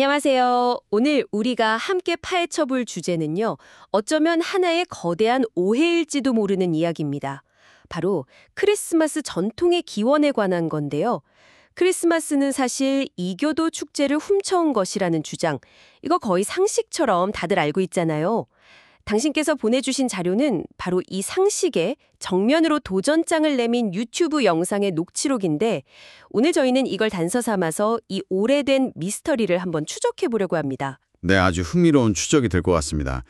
안녕하세요. 오늘 우리가 함께 파헤쳐볼 주제는요. 어쩌면 하나의 거대한 오해일지도 모르는 이야기입니다. 바로 크리스마스 전통의 기원에 관한 건데요. 크리스마스는 사실 이교도 축제를 훔쳐온 것이라는 주장. 이거 거의 상식처럼 다들 알고 있잖아요. 당신께서 보내주신 자료는 바로 이 상식에 정면으로 도전장을 내민 유튜브 영상의 녹취록인데 오늘 저희는 이걸 단서 삼아서 이 오래된 미스터리를 한번 추적해 보려고 합니다. 네, 아주 흥미로운 추적이 될 것 같습니다.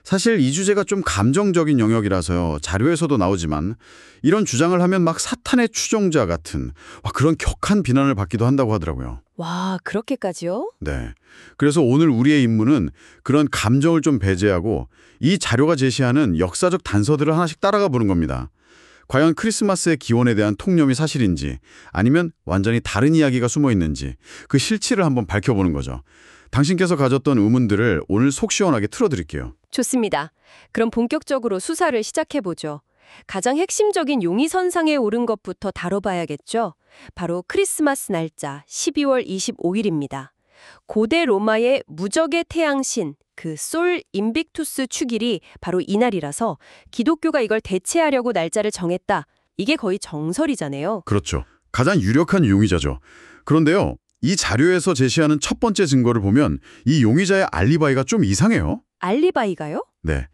사실 이 주제가 좀 감정적인 영역이라서요. 자료에서도 나오지만 이런 주장을 하면 막 사탄의 추종자 같은 그런 격한 비난을 받기도 한다고 하더라고요. 와, 그렇게까지요? 네. 그래서 오늘 우리의 임무는 그런 감정을 좀 배제하고 이 자료가 제시하는 역사적 단서들을 하나씩 따라가 보는 겁니다. 과연 크리스마스의 기원에 대한 통념이 사실인지 아니면 완전히 다른 이야기가 숨어 있는지 그 실체를 한번 밝혀보는 거죠. 당신께서 가졌던 의문들을 오늘 속 시원하게 틀어드릴게요. 좋습니다. 그럼 본격적으로 수사를 시작해보죠. 가장 핵심적인 용의선상에 오른 것부터 다뤄봐야겠죠. 바로 크리스마스 날짜 12월 25일입니다. 고대 로마의 무적의 태양신, 그 솔 인빅투스 축일이 바로 이날이라서 기독교가 이걸 대체하려고 날짜를 정했다. 이게 거의 정설이잖아요. 그렇죠. 가장 유력한 용의자죠. 그런데요. 이 자료에서 제시하는 첫 번째 증거를 보면 이 용의자의 알리바이가 좀 이상해요. 알리바이가요? 네.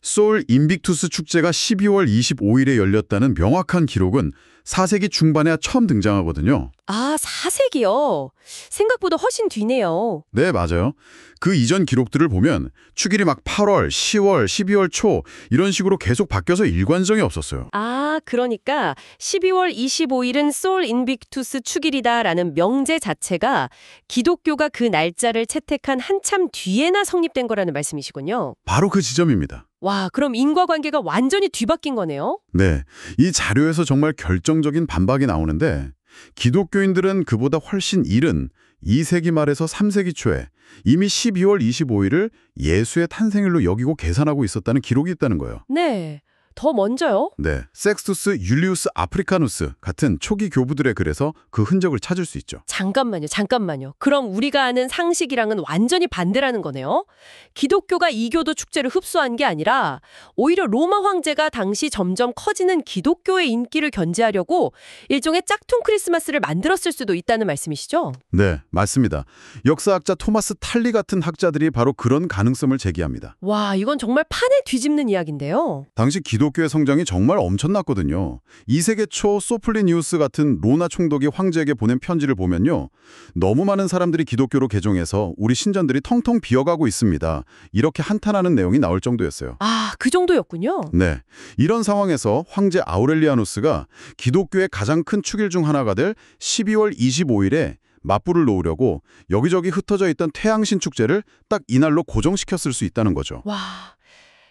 솔 인빅투스 축제가 12월 25일에 열렸다는 명확한 기록은 4세기 중반에 처음 등장하거든요. 아, 4세기요? 생각보다 훨씬 뒤네요. 네, 맞아요. 그 이전 기록들을 보면 축일이 막 8월, 10월, 12월 초 이런 식으로 계속 바뀌어서 일관성이 없었어요. 아, 그러니까 12월 25일은 솔 인빅투스 축일이다라는 명제 자체가 기독교가 그 날짜를 채택한 한참 뒤에나 성립된 거라는 말씀이시군요. 바로 그 지점입니다. 와, 그럼 인과관계가 완전히 뒤바뀐 거네요? 네, 이 자료에서 정말 결정적인 반박이 나오는데 기독교인들은 그보다 훨씬 이른 2세기 말에서 3세기 초에 이미 12월 25일을 예수의 탄생일로 여기고 계산하고 있었다는 기록이 있다는 거예요. 네, 더 먼저요? 네, 섹스투스 율리우스 아프리카누스 같은 초기 교부들의 글에서 그 흔적을 찾을 수 있죠. 잠깐만요. 그럼 우리가 아는 상식이랑은 완전히 반대라는 거네요. 기독교가 이교도 축제를 흡수한 게 아니라 오히려 로마 황제가 당시 점점 커지는 기독교의 인기를 견제하려고 일종의 짝퉁 크리스마스를 만들었을 수도 있다는 말씀이시죠? 네, 맞습니다. 역사학자 토마스 탈리 같은 학자들이 바로 그런 가능성을 제기합니다. 와, 이건 정말 판에 뒤집는 이야기인데요. 당시 기독교의 성장이 정말 엄청났거든요. 2세기 초 소플리니우스 같은 로마 총독이 황제에게 보낸 편지를 보면요. 너무 많은 사람들이 기독교로 개종해서 우리 신전들이 텅텅 비어가고 있습니다. 이렇게 한탄하는 내용이 나올 정도였어요. 아, 그 정도였군요. 네, 이런 상황에서 황제 아우렐리아누스가 기독교의 가장 큰 축일 중 하나가 될 12월 25일에 맞불을 놓으려고 여기저기 흩어져 있던 태양신 축제를 딱 이날로 고정시켰을 수 있다는 거죠. 와,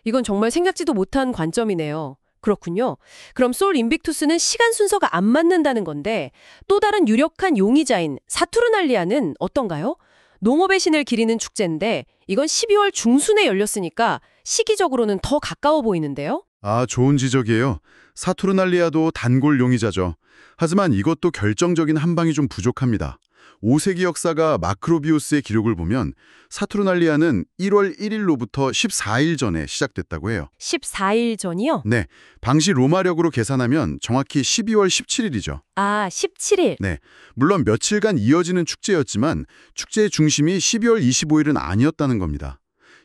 이건 정말 생각지도 못한 관점이네요. 그렇군요. 그럼 솔 인빅투스는 시간 순서가 안 맞는다는 건데 또 다른 유력한 용의자인 사투르날리아는 어떤가요? 농업의 신을 기리는 축제인데 이건 12월 중순에 열렸으니까 시기적으로는 더 가까워 보이는데요? 아, 좋은 지적이에요. 사투르날리아도 단골 용의자죠. 하지만 이것도 결정적인 한 방이 좀 부족합니다. 5세기 역사가 마크로비우스의 기록을 보면 사투르날리아는 1월 1일로부터 14일 전에 시작됐다고 해요. 14일 전이요? 네, 당시 로마력으로 계산하면 정확히 12월 17일이죠. 아, 17일. 네, 물론 며칠간 이어지는 축제였지만 축제의 중심이 12월 25일은 아니었다는 겁니다.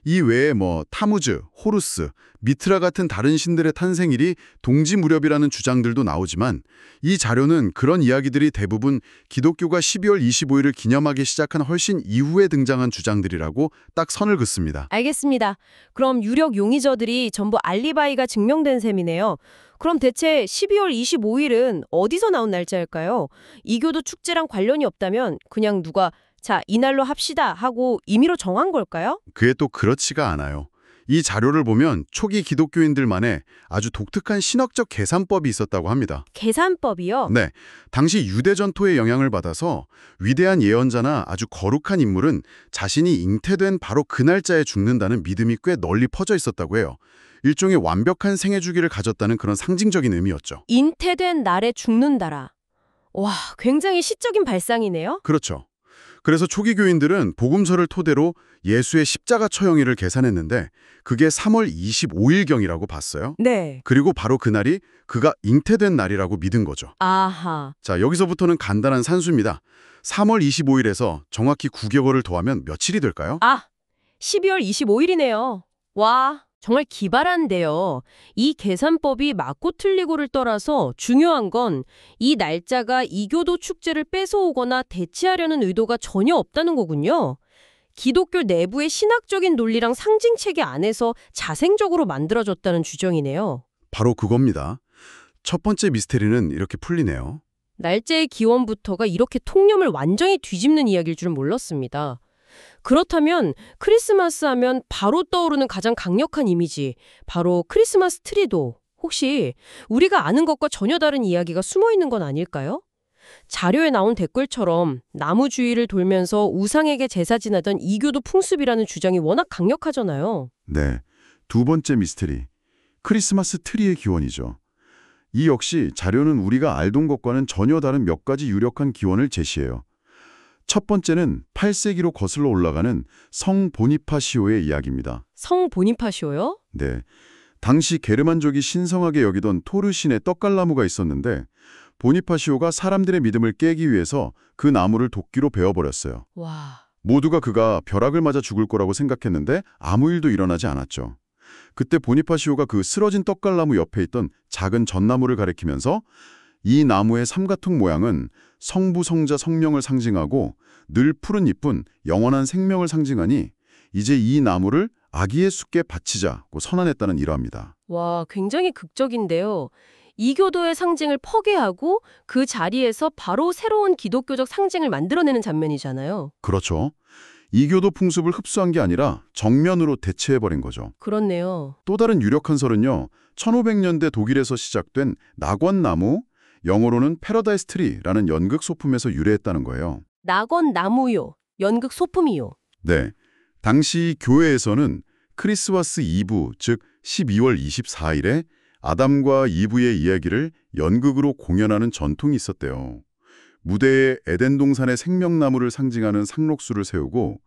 이 외에 타무즈, 호루스, 미트라 같은 다른 신들의 탄생일이 동지 무렵이라는 주장들도 나오지만 이 자료는 그런 이야기들이 대부분 기독교가 12월 25일을 기념하기 시작한 훨씬 이후에 등장한 주장들이라고 딱 선을 긋습니다. 알겠습니다. 그럼 유력 용의자들이 전부 알리바이가 증명된 셈이네요. 그럼 대체 12월 25일은 어디서 나온 날짜일까요? 이교도 축제랑 관련이 없다면 그냥 누가 자, 이날로 합시다 하고 임의로 정한 걸까요? 그게 또 그렇지가 않아요. 이 자료를 보면 초기 기독교인들만의 아주 독특한 신학적 계산법이 있었다고 합니다. 계산법이요? 네, 당시 유대 전토의 영향을 받아서 위대한 예언자나 아주 거룩한 인물은 자신이 잉태된 바로 그 날짜에 죽는다는 믿음이 꽤 널리 퍼져 있었다고 해요. 일종의 완벽한 생애 주기를 가졌다는 그런 상징적인 의미였죠. 잉태된 날에 죽는다라. 와, 굉장히 시적인 발상이네요. 그렇죠. 그래서 초기 교인들은 복음서를 토대로 예수의 십자가 처형일을 계산했는데 그게 3월 25일경이라고 봤어요. 네. 그리고 바로 그날이 그가 잉태된 날이라고 믿은 거죠. 아하. 자, 여기서부터는 간단한 산수입니다. 3월 25일에서 정확히 9개월을 더하면 며칠이 될까요? 12월 25일이네요. 와, 정말 기발한데요. 이 계산법이 맞고 틀리고를 떠나서 중요한 건 이 날짜가 이교도 축제를 뺏어오거나 대체하려는 의도가 전혀 없다는 거군요. 기독교 내부의 신학적인 논리랑 상징체계 안에서 자생적으로 만들어졌다는 주장이네요. 바로 그겁니다. 첫 번째 미스테리는 이렇게 풀리네요. 날짜의 기원부터가 이렇게 통념을 완전히 뒤집는 이야기일 줄은 몰랐습니다. 그렇다면 크리스마스 하면 바로 떠오르는 가장 강력한 이미지, 바로 크리스마스 트리도 혹시 우리가 아는 것과 전혀 다른 이야기가 숨어 있는 건 아닐까요? 자료에 나온 댓글처럼 나무 주위를 돌면서 우상에게 제사 지내던 이교도 풍습이라는 주장이 워낙 강력하잖아요. 네, 두 번째 미스테리. 크리스마스 트리의 기원이죠. 이 역시 자료는 우리가 알던 것과는 전혀 다른 몇 가지 유력한 기원을 제시해요. 첫 번째는 8세기로 거슬러 올라가는 성 보니파시오의 이야기입니다. 성 보니파시오요? 네, 당시 게르만족이 신성하게 여기던 토르신의 떡갈나무가 있었는데 보니파시오가 사람들의 믿음을 깨기 위해서 그 나무를 도끼로 베어버렸어요. 와, 모두가 그가 벼락을 맞아 죽을 거라고 생각했는데 아무 일도 일어나지 않았죠. 그때 보니파시오가 그 쓰러진 떡갈나무 옆에 있던 작은 전나무를 가리키면서 이 나무의 삼가통 모양은 성부, 성자, 성령을 상징하고 늘 푸른 잎은 영원한 생명을 상징하니 이제 이 나무를 아기 예수께 바치자고 선언했다는 일화입니다. 와, 굉장히 극적인데요. 이교도의 상징을 퍼개하고 그 자리에서 바로 새로운 기독교적 상징을 만들어내는 장면이잖아요. 그렇죠. 이교도 풍습을 흡수한 게 아니라 정면으로 대체해버린 거죠. 그렇네요. 또 다른 유력한 설은요. 1500년대 독일에서 시작된 낙원나무, 영어로는 패러다이스 트리라는 연극 소품에서 유래했다는 거예요. 낙원 나무요, 연극 소품이요. 네, 당시 교회에서는 크리스마스 이브, 즉 12월 24일에 아담과 이브의 이야기를 연극으로 공연하는 전통이 있었대요. 무대에 에덴 동산의 생명나무를 상징하는 상록수를 세우고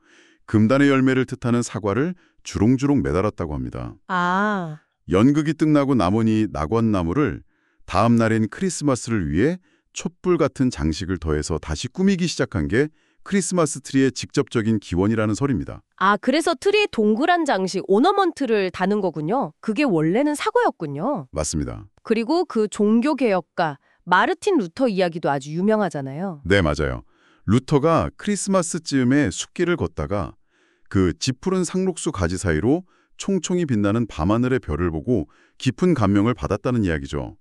금단의 열매를 뜻하는 사과를 주렁주렁 매달았다고 합니다. 아, 연극이 끝나고 남은 낙원나무를 다음 날인 크리스마스를 위해 촛불 같은 장식을 더해서 다시 꾸미기 시작한 게 크리스마스 트리의 직접적인 기원이라는 설입니다. 그래서 트리에 동그란 장식, 오너먼트를 다는 거군요. 그게 원래는 사과였군요. 맞습니다. 그리고 그 종교개혁가 마르틴 루터 이야기도 아주 유명하잖아요. 네, 맞아요. 루터가 크리스마스쯤에 숲길을 걷다가 그 짙푸른 상록수 가지 사이로 총총히 빛나는 밤하늘의 별을 보고 깊은 감명을 받았다는 이야기죠.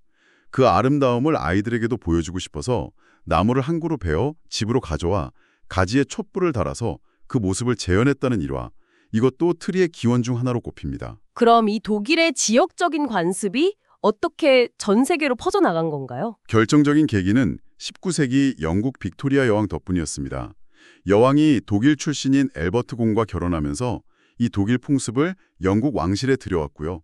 그 아름다움을 아이들에게도 보여주고 싶어서 나무를 한 그루 베어 집으로 가져와 가지에 촛불을 달아서 그 모습을 재현했다는 일화. 이것도 트리의 기원 중 하나로 꼽힙니다. 그럼 이 독일의 지역적인 관습이 어떻게 전 세계로 퍼져나간 건가요? 결정적인 계기는 19세기 영국 빅토리아 여왕 덕분이었습니다. 여왕이 독일 출신인 엘버트 공과 결혼하면서 이 독일 풍습을 영국 왕실에 들여왔고요.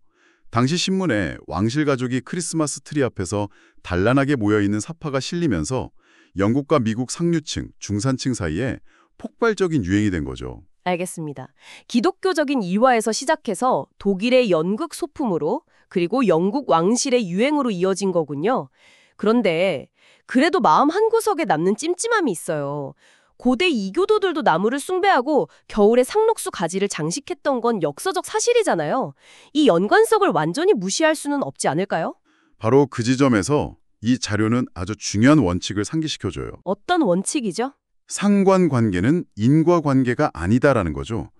당시 신문에 왕실 가족이 크리스마스 트리 앞에서 단란하게 모여있는 사파가 실리면서 영국과 미국 상류층, 중산층 사이에 폭발적인 유행이 된 거죠. 알겠습니다. 기독교적인 일화에서 시작해서 독일의 연극 소품으로 그리고 영국 왕실의 유행으로 이어진 거군요. 그런데 그래도 마음 한구석에 남는 찜찜함이 있어요. 고대 이교도들도 나무를 숭배하고 겨울에 상록수 가지를 장식했던 건 역사적 사실이잖아요. 이 연관성을 완전히 무시할 수는 없지 않을까요? 바로 그 지점에서 이 자료는 아주 중요한 원칙을 상기시켜줘요. 어떤 원칙이죠? 상관관계는 인과관계가 아니다라는 거죠.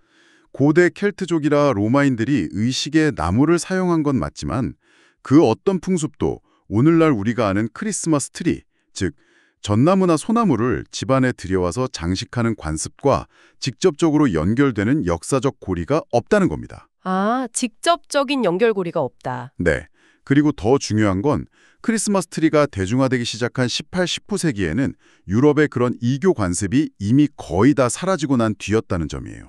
고대 켈트족이라 로마인들이 의식에 나무를 사용한 건 맞지만 그 어떤 풍습도 오늘날 우리가 아는 크리스마스 트리, 즉 전나무나 소나무를 집안에 들여와서 장식하는 관습과 직접적으로 연결되는 역사적 고리가 없다는 겁니다. 직접적인 연결고리가 없다. 네. 그리고 더 중요한 건 크리스마스 트리가 대중화되기 시작한 18, 19세기에는 유럽의 그런 이교 관습이 이미 거의 다 사라지고 난 뒤였다는 점이에요.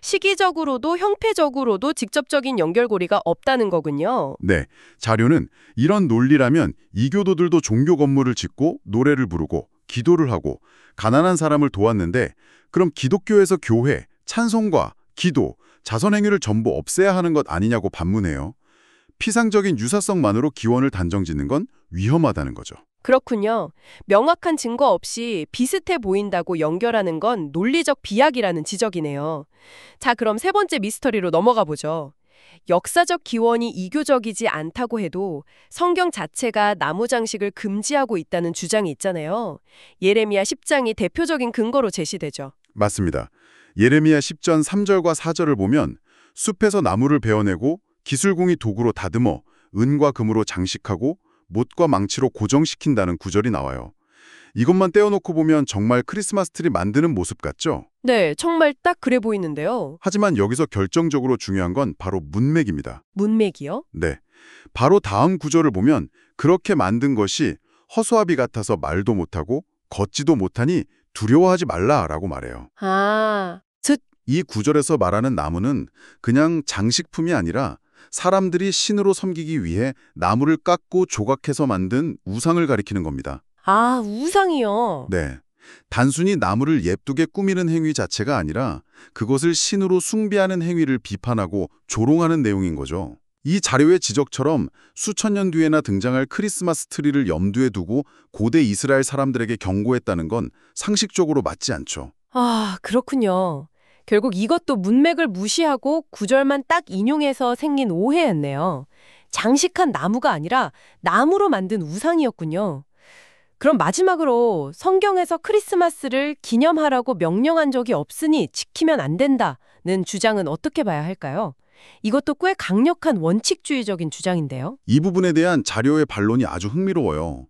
시기적으로도 형태적으로도 직접적인 연결고리가 없다는 거군요. 네, 자료는 이런 논리라면 이교도들도 종교 건물을 짓고 노래를 부르고 기도를 하고 가난한 사람을 도왔는데 그럼 기독교에서 교회, 찬송가, 기도, 자선행위를 전부 없애야 하는 것 아니냐고 반문해요. 피상적인 유사성만으로 기원을 단정짓는 건 위험하다는 거죠. 그렇군요. 명확한 증거 없이 비슷해 보인다고 연결하는 건 논리적 비약이라는 지적이네요. 자, 그럼 세 번째 미스터리로 넘어가 보죠. 역사적 기원이 이교적이지 않다고 해도 성경 자체가 나무 장식을 금지하고 있다는 주장이 있잖아요. 예레미야 10장이 대표적인 근거로 제시되죠. 맞습니다. 예레미야 10전 3절과 4절을 보면 숲에서 나무를 베어내고 기술공이 도구로 다듬어 은과 금으로 장식하고 못과 망치로 고정시킨다는 구절이 나와요. 이것만 떼어놓고 보면 정말 크리스마스 트리 만드는 모습 같죠? 네, 정말 딱 그래 보이는데요. 하지만 여기서 결정적으로 중요한 건 바로 문맥입니다. 문맥이요? 네. 바로 다음 구절을 보면 그렇게 만든 것이 허수아비 같아서 말도 못하고 걷지도 못하니 두려워하지 말라라고 말해요. 아, 즉, 이 구절에서 말하는 나무는 그냥 장식품이 아니라 사람들이 신으로 섬기기 위해 나무를 깎고 조각해서 만든 우상을 가리키는 겁니다. 아, 우상이요. 네. 단순히 나무를 예쁘게 꾸미는 행위 자체가 아니라 그것을 신으로 숭배하는 행위를 비판하고 조롱하는 내용인 거죠. 이 자료의 지적처럼 수천 년 뒤에나 등장할 크리스마스 트리를 염두에 두고 고대 이스라엘 사람들에게 경고했다는 건 상식적으로 맞지 않죠. 아, 그렇군요. 결국 이것도 문맥을 무시하고 구절만 딱 인용해서 생긴 오해였네요. 장식한 나무가 아니라 나무로 만든 우상이었군요. 그럼 마지막으로 성경에서 크리스마스를 기념하라고 명령한 적이 없으니 지키면 안 된다는 주장은 어떻게 봐야 할까요? 이것도 꽤 강력한 원칙주의적인 주장인데요. 이 부분에 대한 자료의 반론이 아주 흥미로워요.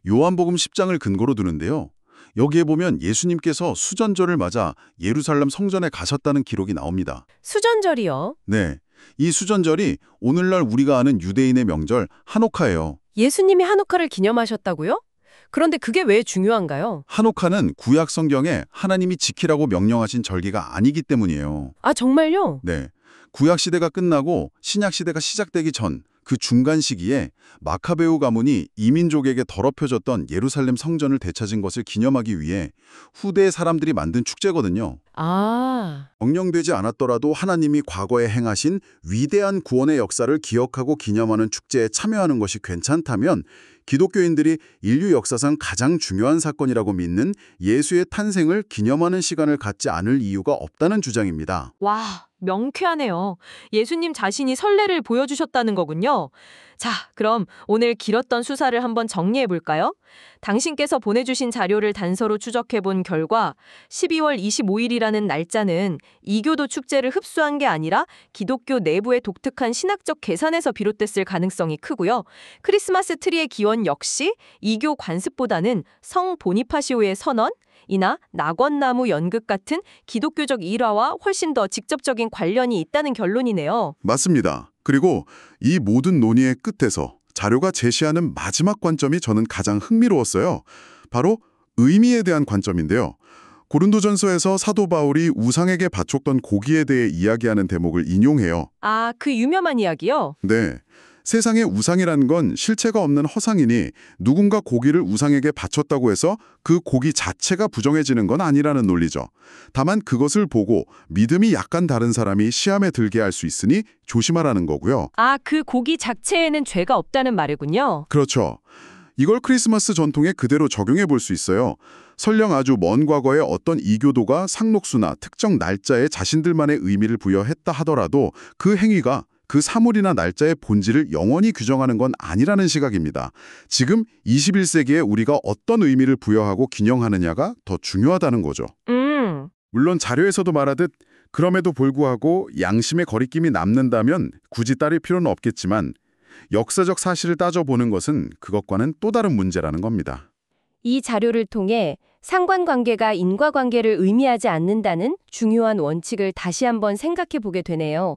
요한복음 10장을 근거로 두는데요. 여기에 보면 예수님께서 수전절을 맞아 예루살렘 성전에 가셨다는 기록이 나옵니다. 수전절이요. 네, 이 수전절이 오늘날 우리가 아는 유대인의 명절 하노카예요. 예수님이 하누카를 기념하셨다고요? 그런데 그게 왜 중요한가요? 하노카는 구약 성경에 하나님이 지키라고 명령하신 절기가 아니기 때문이에요. 아, 정말요? 네, 구약 시대가 끝나고 신약 시대가 시작되기 전 그 중간 시기에 마카베오 가문이 이민족에게 더럽혀졌던 예루살렘 성전을 되찾은 것을 기념하기 위해 후대 사람들이 만든 축제거든요. 아, 명령되지 않았더라도 하나님이 과거에 행하신 위대한 구원의 역사를 기억하고 기념하는 축제에 참여하는 것이 괜찮다면 기독교인들이 인류 역사상 가장 중요한 사건이라고 믿는 예수의 탄생을 기념하는 시간을 갖지 않을 이유가 없다는 주장입니다. 와, 명쾌하네요. 예수님 자신이 선례를 보여주셨다는 거군요. 자, 그럼 오늘 길었던 수사를 한번 정리해 볼까요? 당신께서 보내주신 자료를 단서로 추적해 본 결과 12월 25일이라는 날짜는 이교도 축제를 흡수한 게 아니라 기독교 내부의 독특한 신학적 계산에서 비롯됐을 가능성이 크고요. 크리스마스 트리의 기원 역시 이교 관습보다는 성 보니파시오의 선언, 이나 낙원나무 연극 같은 기독교적 일화와 훨씬 더 직접적인 관련이 있다는 결론이네요. 맞습니다. 그리고 이 모든 논의의 끝에서 자료가 제시하는 마지막 관점이 저는 가장 흥미로웠어요. 바로 의미에 대한 관점인데요. 고린도전서에서 사도 바울이 우상에게 바쳤던 고기에 대해 이야기하는 대목을 인용해요. 아, 그 유명한 이야기요? 네. 세상에 우상이란 건 실체가 없는 허상이니 누군가 고기를 우상에게 바쳤다고 해서 그 고기 자체가 부정해지는 건 아니라는 논리죠. 다만 그것을 보고 믿음이 약간 다른 사람이 시험에 들게 할 수 있으니 조심하라는 거고요. 아, 그 고기 자체에는 죄가 없다는 말이군요. 그렇죠. 이걸 크리스마스 전통에 그대로 적용해 볼 수 있어요. 설령 아주 먼 과거에 어떤 이교도가 상록수나 특정 날짜에 자신들만의 의미를 부여했다 하더라도 그 행위가 그 사물이나 날짜의 본질을 영원히 규정하는 건 아니라는 시각입니다. 지금 21세기에 우리가 어떤 의미를 부여하고 기념하느냐가 더 중요하다는 거죠. 물론 자료에서도 말하듯 그럼에도 불구하고 양심의 거리낌이 남는다면 굳이 따를 필요는 없겠지만 역사적 사실을 따져보는 것은 그것과는 또 다른 문제라는 겁니다. 이 자료를 통해 상관관계가 인과관계를 의미하지 않는다는 중요한 원칙을 다시 한번 생각해 보게 되네요.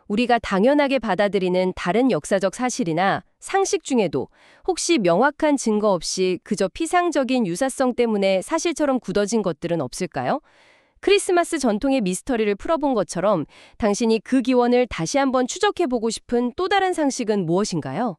우리가 당연하게 받아들이는 다른 역사적 사실이나 상식 중에도 혹시 명확한 증거 없이 그저 피상적인 유사성 때문에 사실처럼 굳어진 것들은 없을까요? 크리스마스 전통의 미스터리를 풀어본 것처럼 당신이 그 기원을 다시 한번 추적해보고 싶은 또 다른 상식은 무엇인가요?